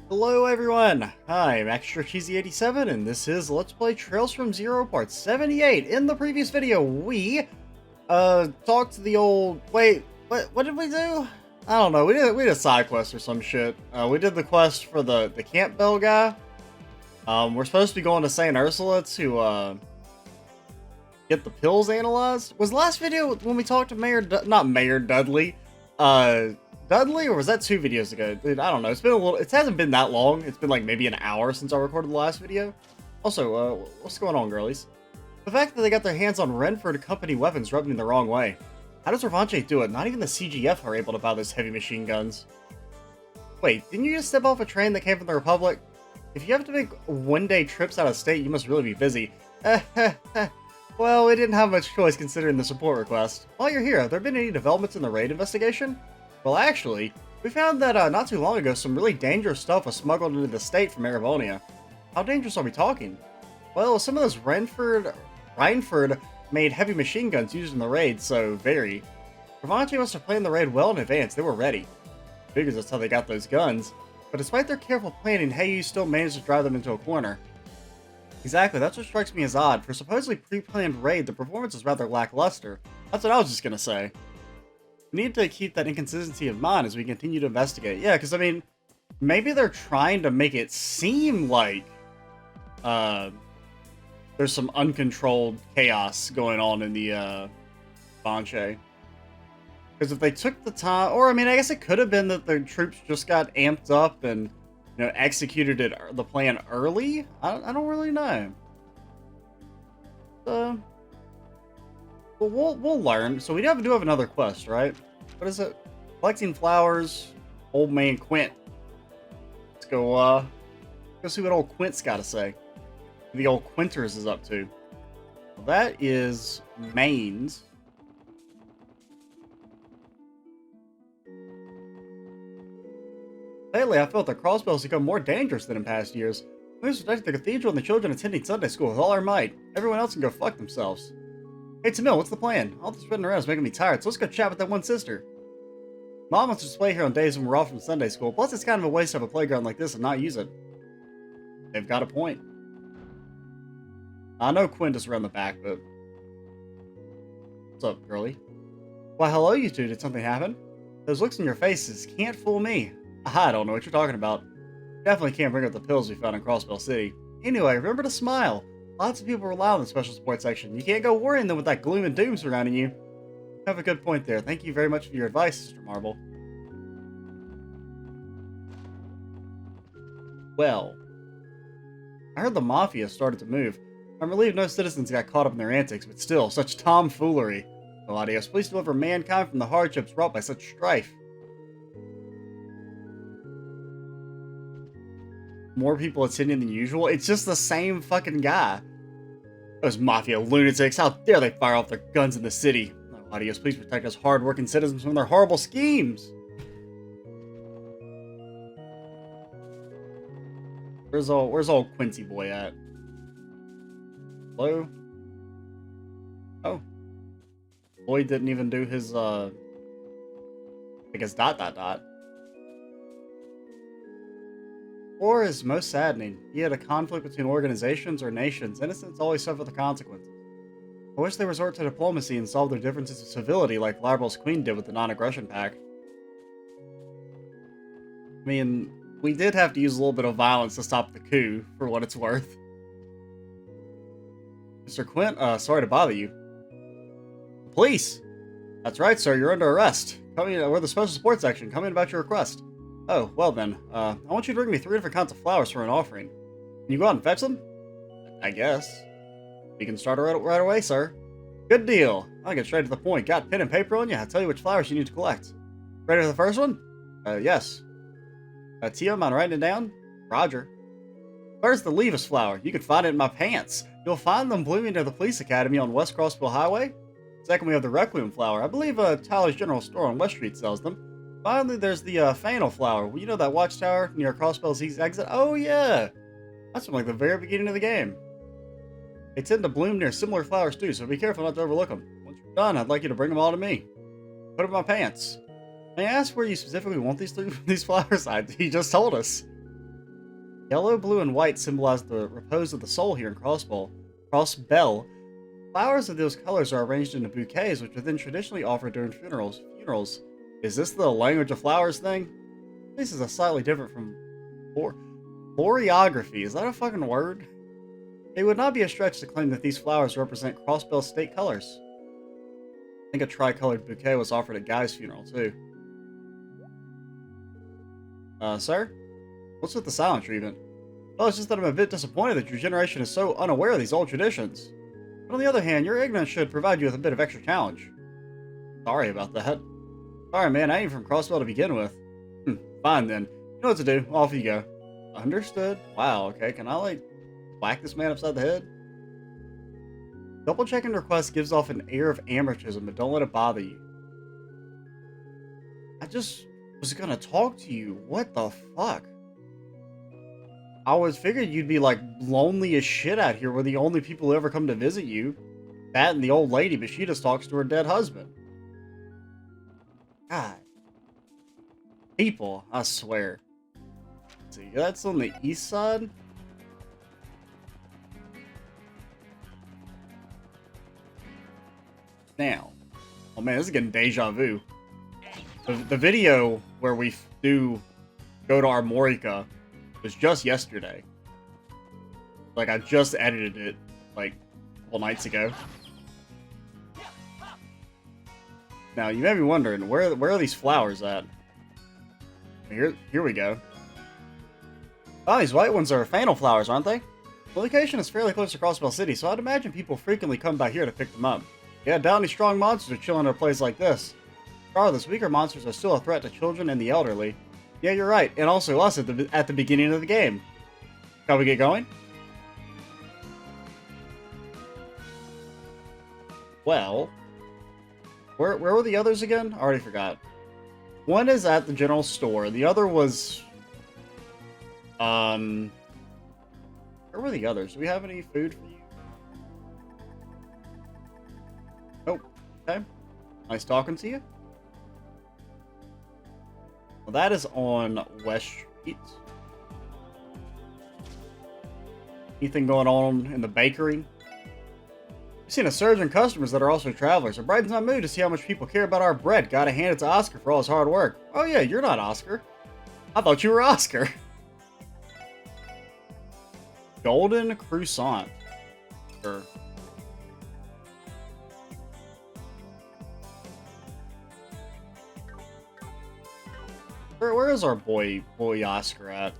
Hello everyone, I'm Extra Cheesy 87 and this is Let's Play Trails from Zero Part 78. In the previous video, we talked to the old what did we do? I don't know, we did a side quest or some shit. We did the quest for the camp bell guy. We're supposed to be going to St. Ursula to get the pills analyzed. Was the last video when we talked to not Mayor Dudley, Dudley, or was that 2 videos ago? Dude, I don't know. It's been a little. It hasn't been that long. It's been like maybe an hour since I recorded the last video. Also, what's going on, girlies? The fact that they got their hands on Renford company weapons rubbed me the wrong way. How does Revanche do it? Not even the CGF are able to buy those heavy machine guns. Wait, didn't you just step off a train that came from the Republic? If you have to make one-day trips out of state, you must really be busy. Well, we didn't have much choice considering the support request. While you're here, have there been any developments in the raid investigation? Well, actually, we found that not too long ago some really dangerous stuff was smuggled into the state from Aravonia. How dangerous are we talking? Well, some of those Reinford-made heavy machine guns used in the raid, so very. Revanche must have planned the raid well in advance. They were ready. Figures that's how they got those guns. But despite their careful planning, you still managed to drive them into a corner. Exactly, that's what strikes me as odd. For a supposedly pre-planned raid, the performance is rather lackluster. That's what I was just gonna say. We need to keep that inconsistency in mind as we continue to investigate. Yeah, because, I mean, maybe they're trying to make it seem like there's some uncontrolled chaos going on in the Banche. Because if they took the time, or, I mean, I guess it could have been that the troops just got amped up and, you know, executed the plan early. I don't really know. Well, we'll learn. So we do have another quest, right? What is it? Collecting flowers, old man Quint. Let's go see what old Quint's got to say. What the old Quinters is up to. Well, that is Maine's. Lately, I felt that crossbows become more dangerous than in past years. We must protect the cathedral and the children attending Sunday school with all our might. Everyone else can go fuck themselves. Hey Tamil, what's the plan? All this running around is making me tired, so let's go chat with that one sister. Mom wants to play here on days when we're off from Sunday school, plus it's kind of a waste to have a playground like this and not use it. They've got a point. I know Quint is around the back, but... What's up, girlie? Why, hello you two, did something happen? Those looks in your faces can't fool me. I don't know what you're talking about. Definitely can't bring up the pills we found in Crossbell City. Anyway, remember to smile. Lots of people rely on the special support section. You can't go worrying them with that gloom and doom surrounding you. You have a good point there. Thank you very much for your advice, Sister Marble. Well, I heard the Mafia started to move. I'm relieved no citizens got caught up in their antics, but still, such tomfoolery. Well, Adios, please deliver mankind from the hardships wrought by such strife. More people attending than usual? It's just the same fucking guy. Those Mafia lunatics, how dare they fire off their guns in the city? Oh, Adios, please protect us hard-working citizens from their horrible schemes. Where's old Quincy boy at? Hello? Oh. Lloyd didn't even do his, I guess ... War is most saddening. Be it a conflict between organizations or nations, innocents always suffer the consequences. I wish they resort to diplomacy and solve their differences with civility like Larbal's Queen did with the non-aggression pact. I mean, we did have to use a little bit of violence to stop the coup, for what it's worth. Mr. Quint, sorry to bother you. Police! That's right, sir, you're under arrest. We're the special support section. Come in about your request. Oh, well then, I want you to bring me 3 different kinds of flowers for an offering. Can you go out and fetch them? I guess. We can start right away, sir. Good deal. I'll get straight to the point. Got pen and paper on you? I'll tell you which flowers you need to collect. Ready for the first one? Yes. Tio, mind writing it down? Roger. First, the Levis flower. You can find it in my pants. You'll find them blooming near the police academy on West Crossville Highway. Second, we have the Requiem flower. I believe Tyler's General Store on West Street sells them. Finally, there's the Fannel flower. Well, you know that watchtower near Crossbell's East exit? Oh, yeah! That's from like the very beginning of the game. They tend to bloom near similar flowers too, so be careful not to overlook them. Once you're done, I'd like you to bring them all to me. Put them in my pants. May I ask where you specifically want these flowers? He just told us. Yellow, blue, and white symbolize the repose of the soul here in Crossbell. Flowers of those colors are arranged into bouquets, which are then traditionally offered during funerals. Is this the language of flowers thing? This is a slightly different from Floriography. Is that a fucking word? It would not be a stretch to claim that these flowers represent Crossbell's state colors. I think a tricolored bouquet was offered at Guy's funeral, too. Sir? What's with the silent treatment? Well, it's just that I'm a bit disappointed that your generation is so unaware of these old traditions. But on the other hand, your ignorance should provide you with a bit of extra challenge. Sorry about that. Sorry, man, I ain't from Crossbell to begin with. Fine then. You know what to do. Off you go. Understood. Wow, okay. Can I, like, whack this man upside the head? Double-checking request gives off an air of amateurism, but don't let it bother you. I just was gonna talk to you. What the fuck? I was figured you'd be, like, lonely as shit out here. We're the only people who ever come to visit you. That and the old lady, but she just talks to her dead husband. God. People, I swear. Let's see, that's on the east side? Now. Oh man, this is getting deja vu. The video where we do go to Armorica was just yesterday. Like, I just edited it, like, a couple nights ago. Now, you may be wondering, where are these flowers at? Here we go. Oh, these white ones are fanal flowers, aren't they? The location is fairly close to Crossbell City, so I'd imagine people frequently come by here to pick them up. Yeah, doubly strong monsters are chilling in a place like this. Regardless, weaker monsters are still a threat to children and the elderly. Yeah, you're right, and also us at the beginning of the game. Shall we get going? Well, where were the others again? I already forgot. One is at the general store. The other was... Where were the others? Do we have any food for you? Oh, okay. Nice talking to you. Well, that is on West Street. Anything going on in the bakery? We've seen a surge in customers that are also travelers. It brightens my mood to see how much people care about our bread. Gotta hand it to Oscar for all his hard work. Oh yeah, you're not Oscar. I thought you were Oscar. Golden croissant. Sure. Where is our boy Oscar at?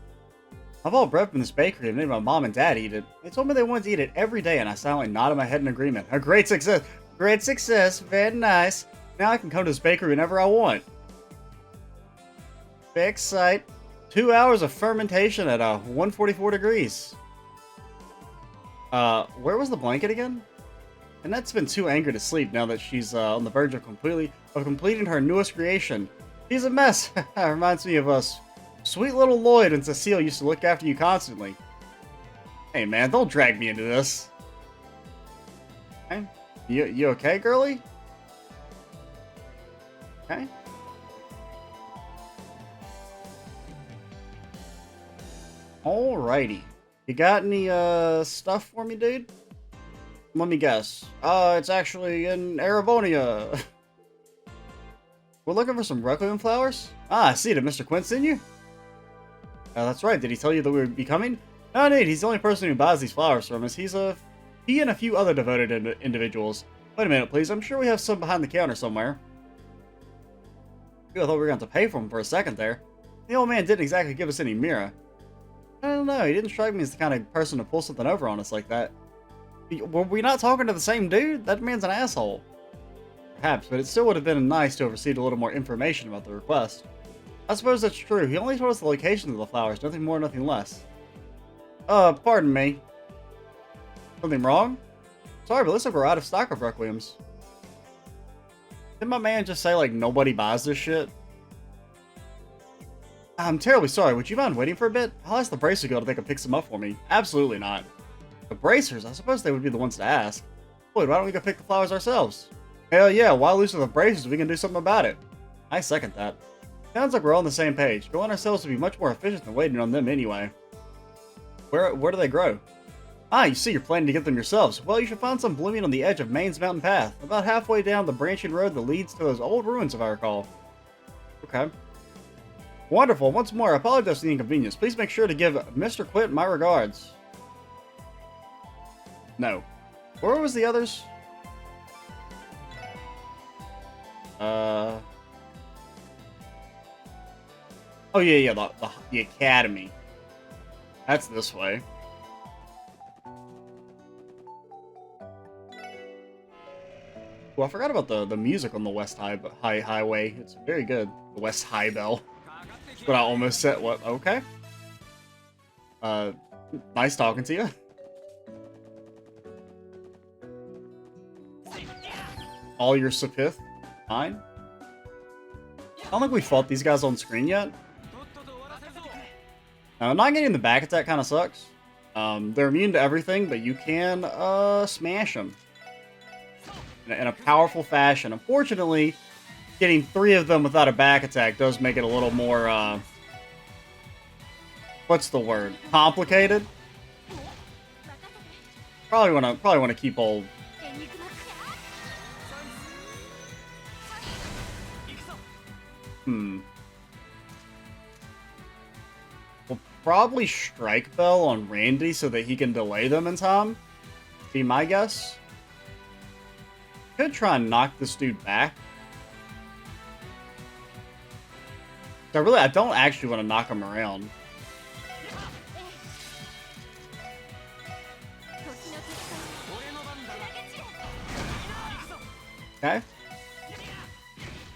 I bought bread from this bakery and made my mom and dad eat it. They told me they wanted to eat it every day, and I silently nodded my head in agreement. A great success! Great success! Very nice! Now I can come to this bakery whenever I want. Big sight. 2 hours of fermentation at 144 degrees. Where was the blanket again? Annette's been too angry to sleep now that she's on the verge of completing her newest creation. She's a mess. Reminds me of us. Sweet little Lloyd and Cecile used to look after you constantly. Hey man, don't drag me into this. Okay. You okay, girly? Okay. Alrighty. You got any stuff for me, dude? Let me guess. It's actually in Aravonia. We're looking for some Requiem flowers? Ah, I see. Did Mr. Quinn send you? That's right. Did he tell you that we would be coming? No, indeed. He's the only person who buys these flowers from us. He and a few other devoted individuals. Wait a minute, please. I'm sure we have some behind the counter somewhere. I thought we were going to have to pay for them for a second there. The old man didn't exactly give us any mira. I don't know. He didn't strike me as the kind of person to pull something over on us like that. Were we not talking to the same dude? That man's an asshole. Perhaps, but it still would have been nice to have received a little more information about the request. I suppose that's true. He only told us the locations of the flowers, nothing more, nothing less. Pardon me. Something wrong? Sorry, but looks like we're out of stock of Requiems. Didn't my man just say, like, nobody buys this shit? I'm terribly sorry. Would you mind waiting for a bit? I'll ask the Bracer Guild if they can pick some up for me. Absolutely not. The Bracers? I suppose they would be the ones to ask. Boy, why don't we go pick the flowers ourselves? Hell yeah, why lose to the Bracers? We can do something about it. I second that. Sounds like we're all on the same page. Going ourselves would be much more efficient than waiting on them anyway. Where do they grow? Ah, you see, you're planning to get them yourselves. Well, you should find some blooming on the edge of Maine's mountain path, about halfway down the branching road that leads to those old ruins, if I recall. Okay. Wonderful. Once more, I apologize for the inconvenience. Please make sure to give Mr. Quint my regards. No. Where was the others? Oh yeah, the academy. That's this way. Well, I forgot about the music on the West Highway. It's very good. The West High Bell. That's what I almost said. What? Okay. Nice talking to you. All your Sapith? Fine. I don't think we fought these guys on screen yet. Now, not getting the back attack kind of sucks. They're immune to everything, but you can smash them in a powerful fashion. Unfortunately, getting 3 of them without a back attack does make it a little more what's the word? Complicated. Probably wanna keep old. We'll probably Strike Bell on Randy so that he can delay them in time. Be my guess. Could try and knock this dude back. I don't actually want to knock him around. Okay.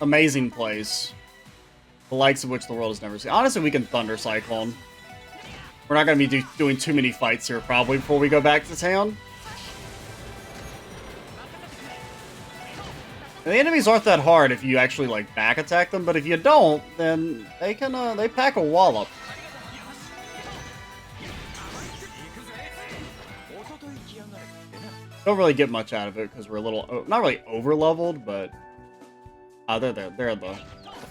Amazing place. The likes of which the world has never seen. Honestly, we can Thunder Cyclone. We're not going to be doing too many fights here, probably, before we go back to town. And the enemies aren't that hard if you actually, like, back attack them, but if you don't, then they can, they pack a wallop. Don't really get much out of it, because we're a little, not really over-leveled, but... they're the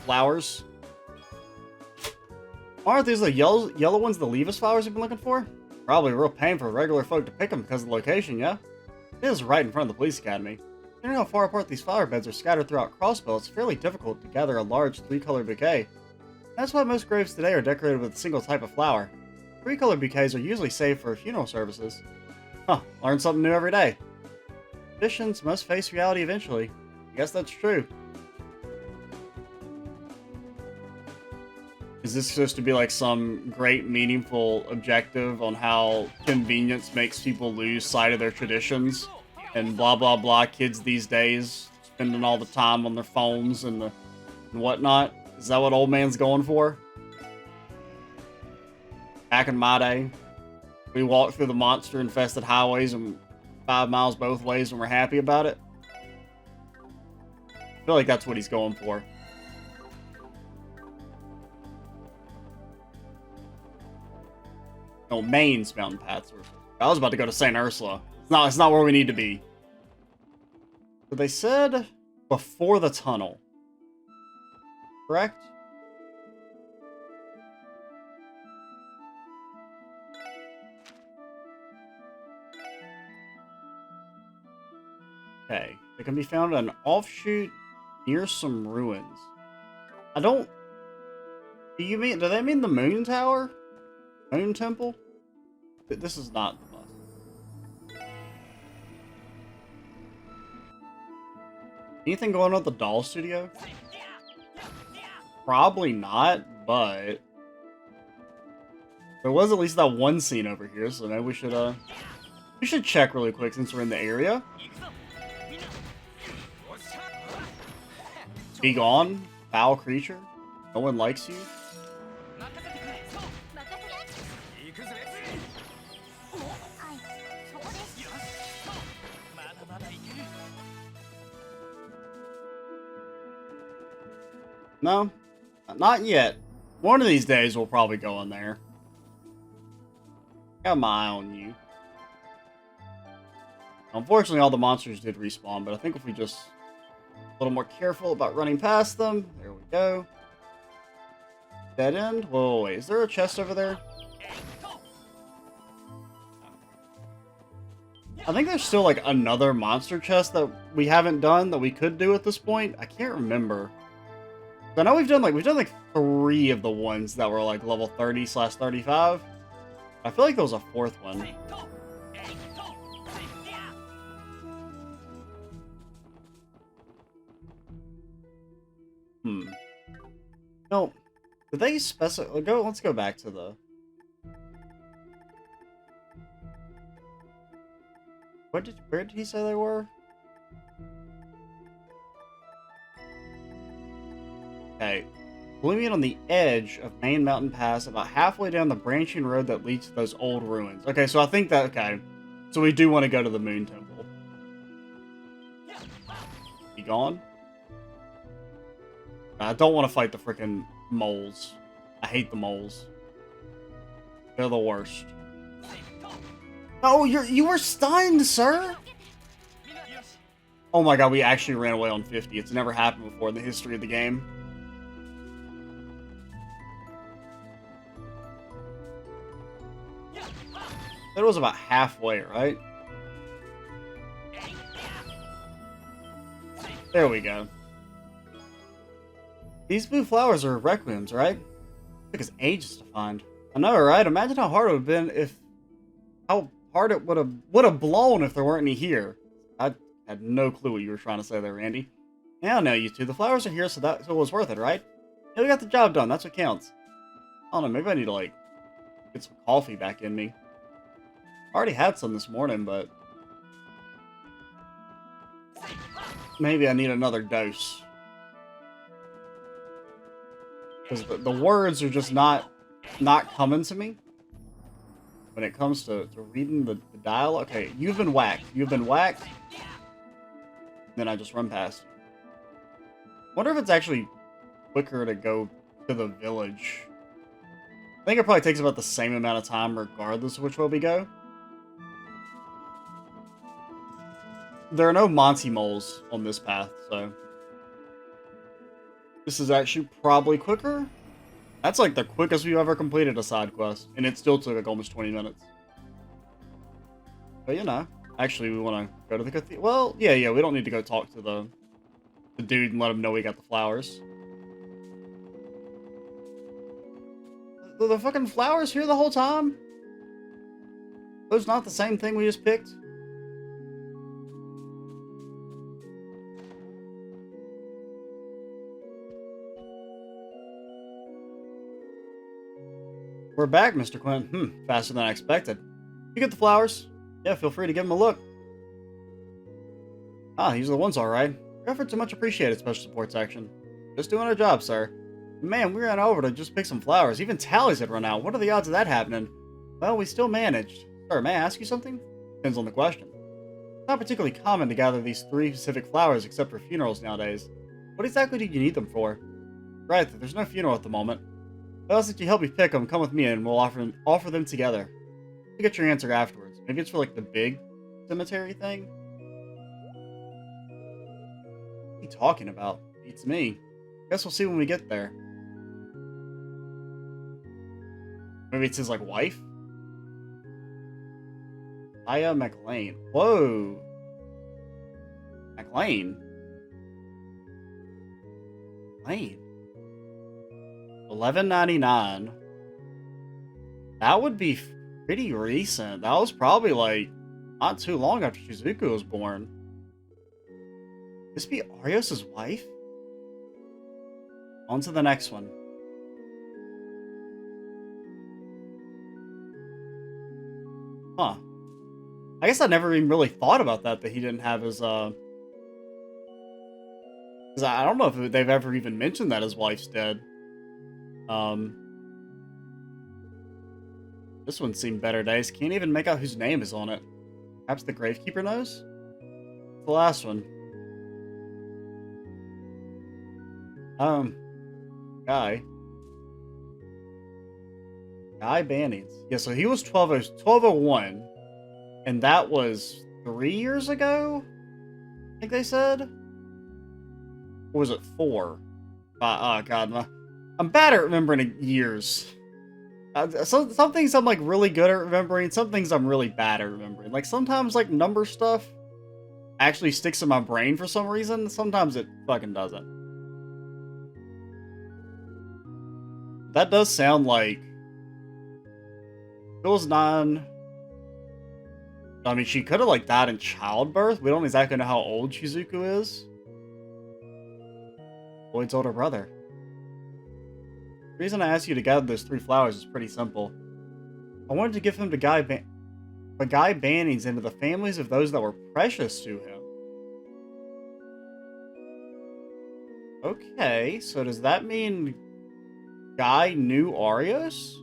flowers. Aren't these the yellow ones the Levis flowers you've been looking for? Probably a real pain for regular folk to pick them because of the location, yeah? It is right in front of the police academy. Considering how far apart these flower beds are scattered throughout Crossbell, it's fairly difficult to gather a large 3-color bouquet. That's why most graves today are decorated with a single type of flower. 3-color bouquets are usually saved for funeral services. Huh, learn something new every day. Traditions must face reality eventually. I guess that's true. Is this supposed to be like some great meaningful objective on how convenience makes people lose sight of their traditions? And blah blah blah kids these days spending all the time on their phones and whatnot? Is that what old man's going for? Back in my day, we walked through the monster-infested highways and 5 miles both ways and we're happy about it. I feel like that's what he's going for. No, Maine's mountain paths. I was about to go to St. Ursula. It's not where we need to be. So they said before the tunnel. Correct? Okay. They can be found in an offshoot near some ruins. I don't... Do they mean the Moon Tower? Moon Temple? This is not the bus. Anything going on at the doll studio? Probably not, but there was at least that one scene over here, so maybe we should check really quick since we're in the area. Be gone, foul creature. No one likes you. No, not yet. One of these days we'll probably go in there. Got my eye on you. Unfortunately, all the monsters did respawn, but I think if we just a little more careful about running past them. There we go. Dead end? Whoa, wait. Is there a chest over there? I think there's still, like, another monster chest that we haven't done that we could do at this point. I can't remember. I know we've done, like, 3 of the ones that were, like, level 30/35. I feel like there was a 4th one. No. Did they specify? Let's go back to the... Where did he say they were? Okay. Blooming on the edge of Main Mountain Pass, about halfway down the branching road that leads to those old ruins. Okay, so I think that... Okay. So we do want to go to the Moon Temple. He gone? I don't want to fight the freaking moles. I hate the moles. They're the worst. Oh, you were stunned, sir! Oh my god, we actually ran away on 50. It's never happened before in the history of the game. That was about halfway, right? There we go. These blue flowers are requiems, right? It took us ages to find. I know, right? Imagine how hard it would have been if... How hard it would have blown if there weren't any here. I had no clue what you were trying to say there, Randy. Yeah, I know you two. The flowers are here, so it was worth it, right? Yeah, we got the job done. That's what counts. I don't know. Maybe I need to, like, get some coffee back in me. I already had some this morning, but... Maybe I need another dose. Because the words are just not coming to me. When it comes to reading the dialogue. Okay, you've been whacked. You've been whacked. Then I just run past you. Wonder if it's actually quicker to go to the village. I think it probably takes about the same amount of time regardless of which way we go. There are no Monty moles on this path, so... This is actually probably quicker. That's like the quickest we've ever completed a side quest, and it still took like almost 20 minutes. But you know, actually we want to go to the cathedral. Well, yeah, we don't need to go talk to the dude and let him know we got the flowers. The fucking flowers here the whole time? Those not the same thing we just picked? We're back, Mr. Quinn. Faster than I expected. You get the flowers? Yeah, feel free to give them a look. Ah, these are the ones, alright. Your efforts are much appreciated, Special Support Section. Just doing our job, sir. Man, we ran over to just pick some flowers. Even tallies had run out. What are the odds of that happening? Well, we still managed. Sir, may I ask you something? Depends on the question. It's not particularly common to gather these 3 specific flowers except for funerals nowadays. What exactly do you need them for? Right, there's no funeral at the moment. I'll ask that you help me pick them, come with me, and we'll offer them together. You'll get your answer afterwards. Maybe it's for, like, the big cemetery thing? What are you talking about? Beats me. Guess we'll see when we get there. Maybe it's his, like, wife? Aya McLean. Whoa! McLean? McLean? $11.99. That would be pretty recent. That was probably like not too long after Shizuku was born. This be Arios' wife? On to the next one. Huh. I guess I never even really thought about that he didn't have his, 'cause I don't know if they've ever even mentioned that his wife's dead. This one seemed better days. Can't even make out whose name is on it. Perhaps the gravekeeper knows? The last one. Guy. Guy Bannings. Yeah, so he was 1201. And that was 3 years ago? I think they said? Or was it 4? Oh, God. I'm bad at remembering years. Some things I'm like really good at remembering, some things I'm really bad at remembering. Like sometimes like number stuff actually sticks in my brain for some reason. Sometimes it fucking doesn't. That does sound like it was 9. I mean, she could have like died in childbirth. We don't exactly know how old Shizuku is. Lloyd's older brother. The reason I asked you to gather those 3 flowers is pretty simple. I wanted to give him to Guy Bannings into the families of those that were precious to him. Okay, so does that mean Guy knew Arios?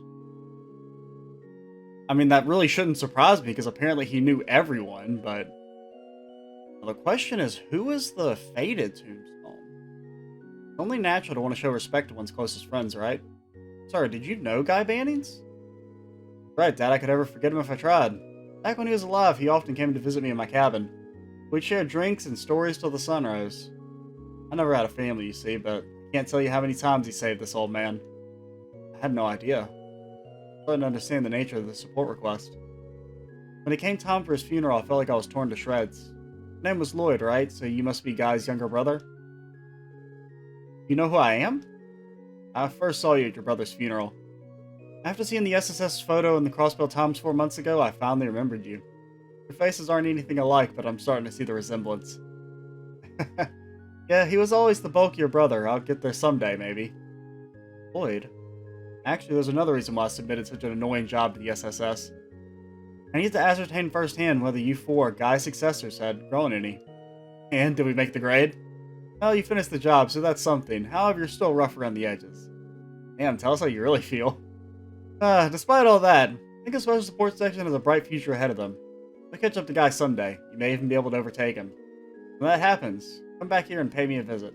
I mean, that really shouldn't surprise me because apparently he knew everyone, but the question is, who is the fated tombstone? It's only natural to want to show respect to one's closest friends, right? Sorry, did you know Guy Bannings? Right, Dad, I could never forget him if I tried. Back when he was alive, he often came to visit me in my cabin. We'd share drinks and stories till the sun rose. I never had a family, you see, but I can't tell you how many times he saved this old man. I had no idea. I couldn't understand the nature of the support request. When it came time for his funeral, I felt like I was torn to shreds. His name was Lloyd, right? So you must be Guy's younger brother? You know who I am? I first saw you at your brother's funeral. After seeing the SSS photo in the Crossbell Times 4 months ago, I finally remembered you. Your faces aren't anything alike, but I'm starting to see the resemblance. Yeah, he was always the bulkier brother. I'll get there someday, maybe. Lloyd? Actually, there's another reason why I submitted such an annoying job to the SSS. I need to ascertain firsthand whether you 4, Guy's successors, had grown any. And did we make the grade? Well, you finished the job, so that's something. However, you're still rough around the edges. Damn, tell us how you really feel. Despite all that, I think a special support section has a bright future ahead of them. I'll catch up to Guy someday. You may even be able to overtake him. When that happens, come back here and pay me a visit.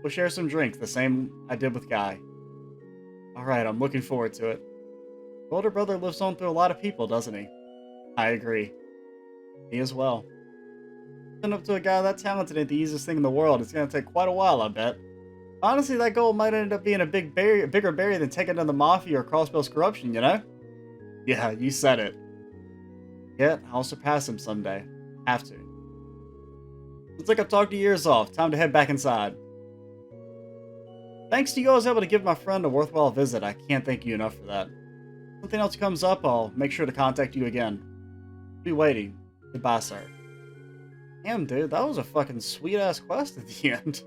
We'll share some drinks, the same I did with Guy. Alright, I'm looking forward to it. The older brother lives on through a lot of people, doesn't he? I agree. Me as well. Send up to a guy that talented ain't the easiest thing in the world. It's gonna take quite a while, I bet. Honestly, that goal might end up being a bigger barrier than taking down the Mafia or Crossbell's corruption, you know? Yeah, you said it. Yet, I'll surpass him someday. Have to. Looks like I've talked your ears off. Time to head back inside. Thanks to you, I was able to give my friend a worthwhile visit. I can't thank you enough for that. If something else comes up, I'll make sure to contact you again. I'll be waiting. Goodbye, sir. Damn, dude, that was a fucking sweet-ass quest at the end.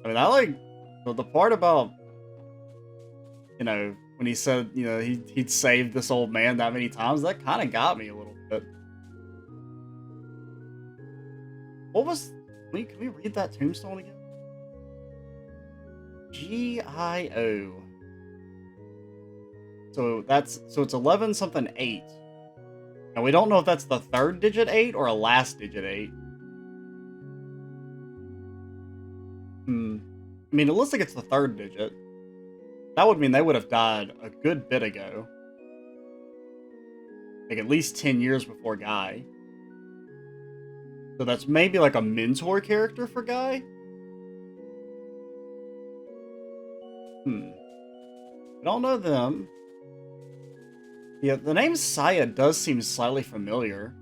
I mean, I like the part about, you know, when he said, you know, he'd saved this old man that many times. That kind of got me a little bit. What was... Can we read that tombstone again? G-I-O. So it's 11 something 8. Now we don't know if that's the third digit 8 or a last digit 8. I mean, it looks like it's the third digit. That would mean they would have died a good bit ago. Like at least 10 years before Guy. So that's maybe like a mentor character for Guy? I don't know them. Yeah, the name Saya does seem slightly familiar.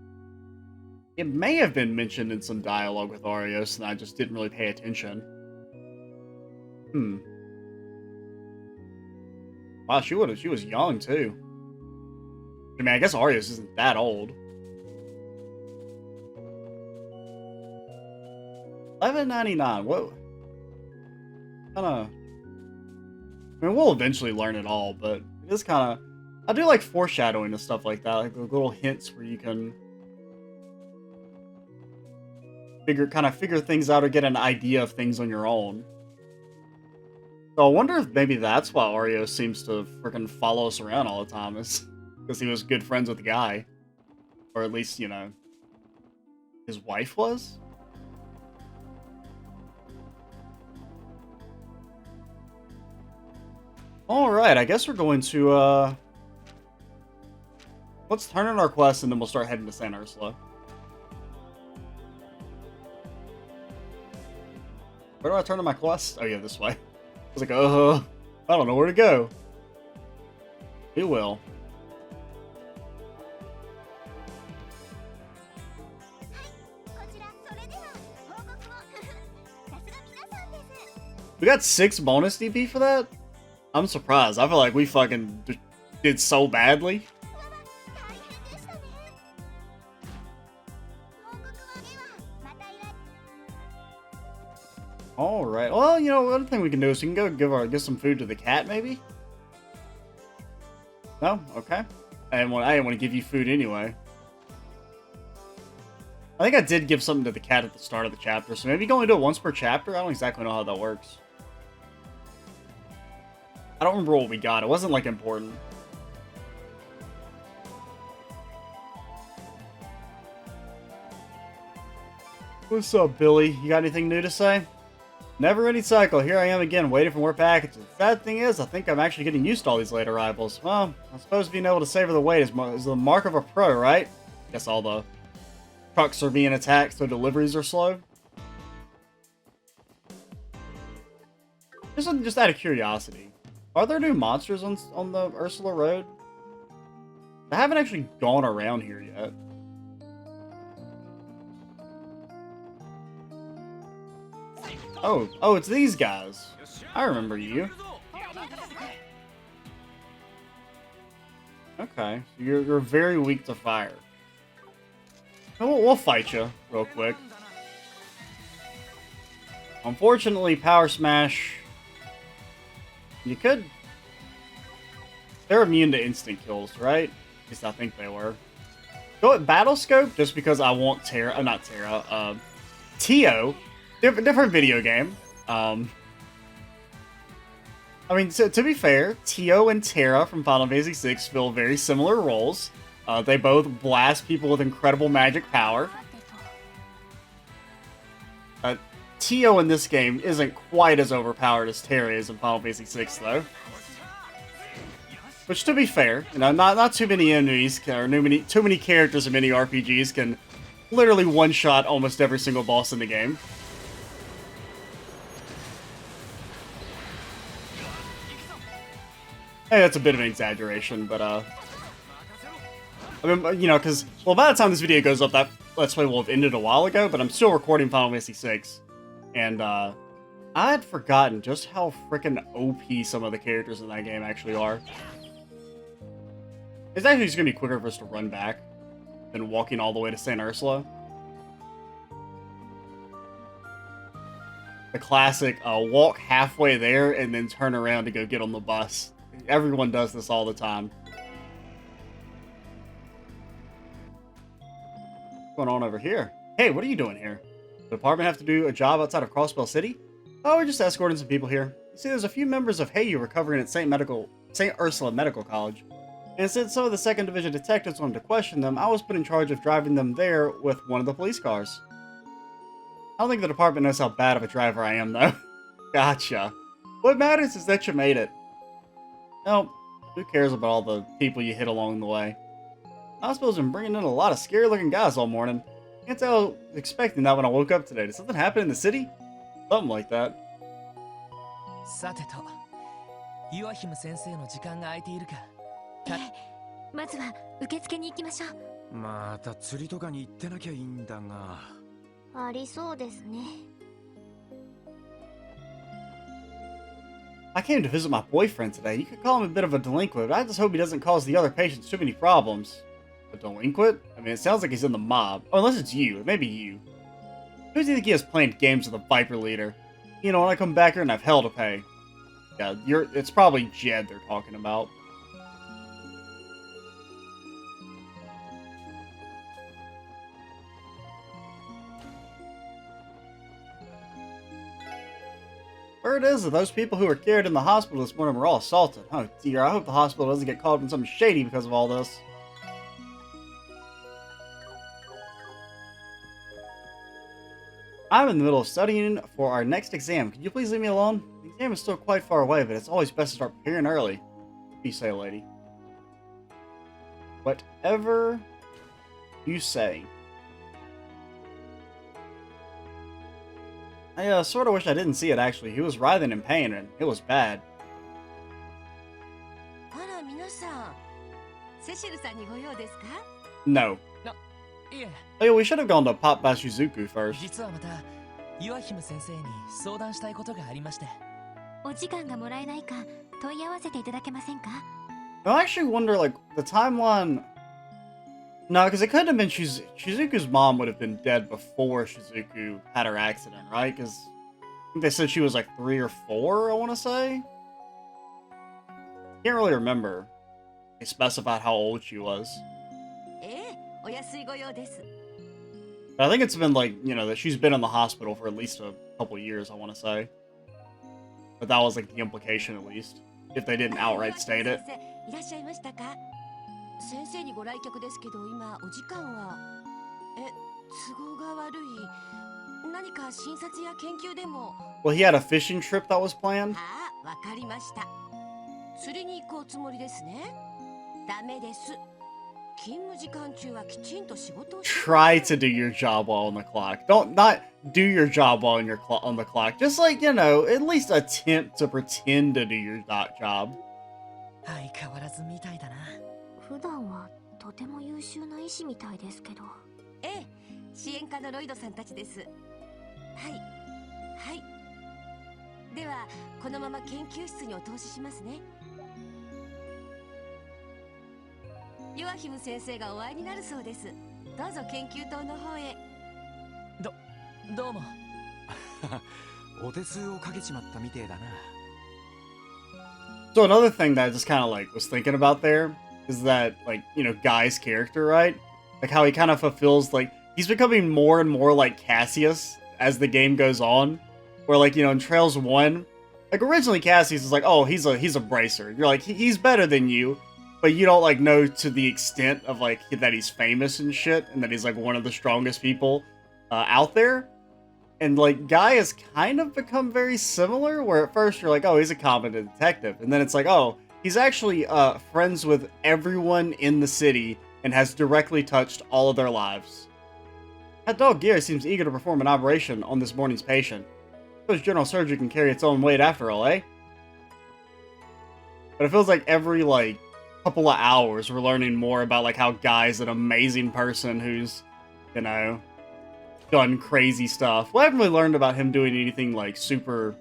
It may have been mentioned in some dialogue with Arios, and I just didn't really pay attention. Wow, she was young too. I mean, I guess Arios isn't that old. 1199. What? Kinda. I mean, we'll eventually learn it all, but it is kind of. I do like foreshadowing and stuff like that, like the little hints where you can figure things out or get an idea of things on your own. So I wonder if maybe that's why Arios seems to freaking follow us around all the time, is because he was good friends with the guy, or at least, you know, his wife was. Alright, I guess we're going to, let's turn in our quest and then we'll start heading to St. Ursula. Where do I turn in my quest? Oh yeah, this way. I was like, I don't know where to go. We will. We got 6 bonus DP for that? I'm surprised. I feel like we fucking did so badly. Alright. Well, you know, one thing we can do is we can go give some food to the cat, maybe? No? Okay. I didn't want to give you food anyway. I think I did give something to the cat at the start of the chapter, so maybe you can only do it once per chapter? I don't exactly know how that works. I don't remember what we got. It wasn't, like, important. What's up, Billy? You got anything new to say? Never-ending cycle. Here I am again, waiting for more packages. Sad thing is, I think I'm actually getting used to all these late arrivals. Well, I suppose being able to savor the wait is the mark of a pro, right? Guess all the trucks are being attacked, so deliveries are slow. Just out of curiosity. Are there new monsters on the Ursula Road? I haven't actually gone around here yet. Oh, it's these guys. I remember you. Okay, so you're very weak to fire. We'll fight you real quick. Unfortunately, Power Smash. You could. They're immune to instant kills, right? At least I think they were. Go at Battle Scope just because I want Terra. Not Terra. Tio. Different video game. I mean, to be fair, Tio and Terra from Final Fantasy VI fill very similar roles. They both blast people with incredible magic power. Tio in this game isn't quite as overpowered as Terra is in Final Fantasy VI, though. Which, to be fair, you know, not too many enemies or too many characters in many RPGs can literally one-shot almost every single boss in the game. Hey, that's a bit of an exaggeration, but, I mean, you know, because, well, by the time this video goes up, that Let's Play will have ended a while ago, but I'm still recording Final Fantasy VI. And, I had forgotten just how freaking OP some of the characters in that game actually are. It's actually just gonna be quicker for us to run back than walking all the way to St. Ursula. The classic, walk halfway there and then turn around to go get on the bus. Everyone does this all the time. What's going on over here? Hey, what are you doing here? The department have to do a job outside of Crossbell City? Oh, we're just escorting some people here. You see, there's a few members of Heyu recovering at St. Ursula Medical College. And since some of the 2nd Division detectives wanted to question them, I was put in charge of driving them there with one of the police cars. I don't think the department knows how bad of a driver I am, though. Gotcha. What matters is that you made it. No, who cares about all the people you hit along the way? I suppose I'm bringing in a lot of scary-looking guys all morning. Can't tell I was expecting that when I woke up today. Did something happen in the city? Something like that. さてと、岩姫先生の時間が空いているか。まずは受付に行きましょう。また釣りとかに行ってなきゃいいんだが。ありそうですね。I came to visit my boyfriend today. You could call him a bit of a delinquent, but I just hope he doesn't cause the other patients too many problems. A delinquent? I mean, it sounds like he's in the mob. Oh, unless it's you. It may be you. Who do you think he has playing games with the Viper leader? You know, when I come back here and have hell to pay. Yeah, it's probably Jed they're talking about. Word is that those people who were carried in the hospital this morning were all assaulted. Oh dear, I hope the hospital doesn't get caught up in something shady because of all this. I'm in the middle of studying for our next exam. Could you please leave me alone? The exam is still quite far away, but it's always best to start preparing early. You say, lady. Whatever you say. I sort of wish I didn't see it, actually. He was writhing in pain, and it was bad. あら、皆さん、セシルさんにご用ですか？ No. いえ、 Oh, yeah, we should have gone to Pop by Shizuku first. 実はまた岩姫先生に相談したいことがありまして。お時間がもらえないか問い合わせていただけませんか？ I actually wonder, like, the timeline... No, because it couldn't have been Shizuku's mom would have been dead before Shizuku had her accident, right? Because I think they said she was like 3 or 4, I want to say? Can't really remember. They specified how old she was. ええ、お安いご用です。 But I think it's been like, you know, that she's been in the hospital for at least a couple years, I want to say. But that was like the implication, at least. If they didn't outright state it. いらっしゃいましたか？先生にご来客ですけど、今お時間は都合が悪い。何か診察や研究でも。 Well, he had a fishing trip that was planned. ああ、わかりました。釣りに行くおつもりですね。ダメです。勤務時間中はきちんと仕事をして。 Try to do your job while on the clock. Don't not do your job while on on the clock. Just like, you know, at least attempt to pretend to do your job. 相変わらずみたいだな。普段はとても優秀な医師みたいですけど。ええ、支援課のロイドさんたちです。はいはい。ではこのまま研究室にお通ししますね。ヨアヒム先生がお会いになるそうです。どうぞ研究棟の方へ。どうも。お手数をかけちまったみてえだな。 So another thing that I just kind of like was thinking about there is that, like, you know, Guy's character, right? Like how he kind of fulfills, like, he's becoming more and more like Cassius as the game goes on. Where, like, you know, in Trails 1, like, originally Cassius is like, oh, he's a bracer. You're like, he's better than you, but you don't, like, know to the extent of, like, that he's famous and shit, and that he's, like, one of the strongest people out there. And, like, Guy has kind of become very similar, where at first you're like, oh, he's a competent detective. And then it's like, oh, he's actually friends with everyone in the city and has directly touched all of their lives. That dog Gear seems eager to perform an operation on this morning's patient. Suppose general surgery can carry its own weight after all, eh? But it feels like every, like, couple of hours we're learning more about, like, how Guy's an amazing person who's, you know, done crazy stuff. Well, I haven't really learned about him doing anything, like, super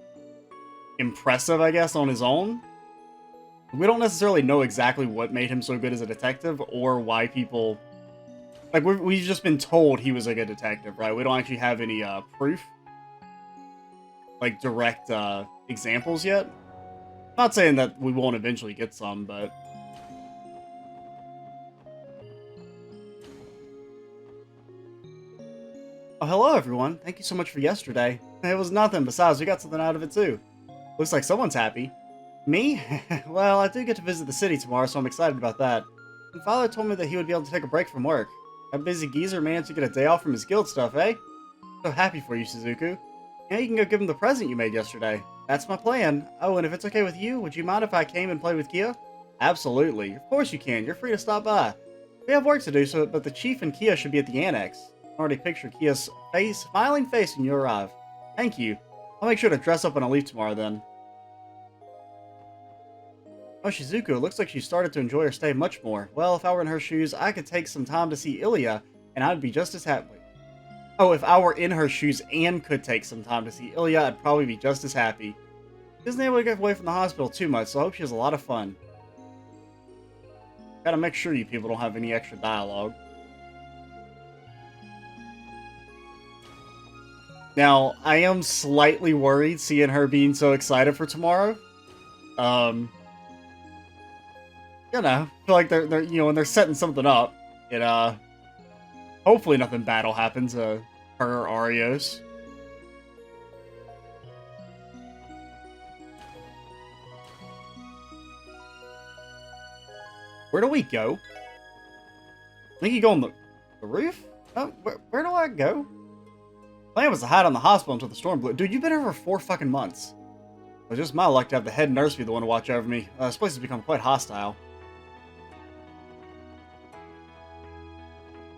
impressive, I guess, on his own. We don't necessarily know exactly what made him so good as a detective, or why people... Like, we've just been told he was a good detective, right? We don't actually have any proof. Like, direct examples yet. Not saying that we won't eventually get some, but... Oh, hello everyone. Thank you so much for yesterday. It was nothing. Besides, we got something out of it too. Looks like someone's happy. Me? Well, I do get to visit the city tomorrow, so I'm excited about that. And Father told me that he would be able to take a break from work. That busy geezer managed to get a day off from his guild stuff, eh? So happy for you, Shizuku. Now you can go give him the present you made yesterday. That's my plan. Oh, and if it's okay with you, would you mind if I came and played with Kia? Absolutely. Of course you can. You're free to stop by. We have work to do, but the Chief and Kia should be at the annex. I already picture Kia's smiling face when you arrive. Thank you. I'll make sure to dress up when I leave tomorrow then. Oh, Shizuku, it looks like she started to enjoy her stay much more. Well, if I were in her shoes, I could take some time to see Ilya, and I'd be just as happy. Oh, if I were in her shoes and could take some time to see Ilya, I'd probably be just as happy. She isn't able to get away from the hospital too much, so I hope she has a lot of fun. Gotta make sure you people don't have any extra dialogue. Now, I am slightly worried seeing her being so excited for tomorrow. You know, I feel like they're you know, when they're setting something up, it hopefully nothing bad will happen to her or Arios. Where do we go? I think you go on the roof? Oh, where do I go? Plan was to hide on the hospital until the storm blew. Dude, you've been here for 4 fucking months. It was just my luck to have the head nurse be the one to watch over me. This place has become quite hostile.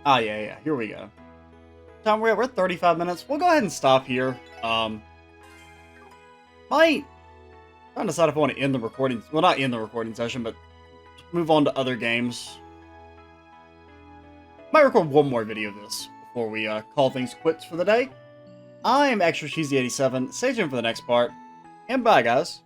Ah, yeah, here we go. Time we're at, we're at 35 minutes. We'll go ahead and stop here. Trying to decide if I want to end the recording. Well, not end the recording session, but move on to other games. Might record one more video of this before we call things quits for the day. I'm Extra Cheesy 87. Stay tuned for the next part, and bye, guys.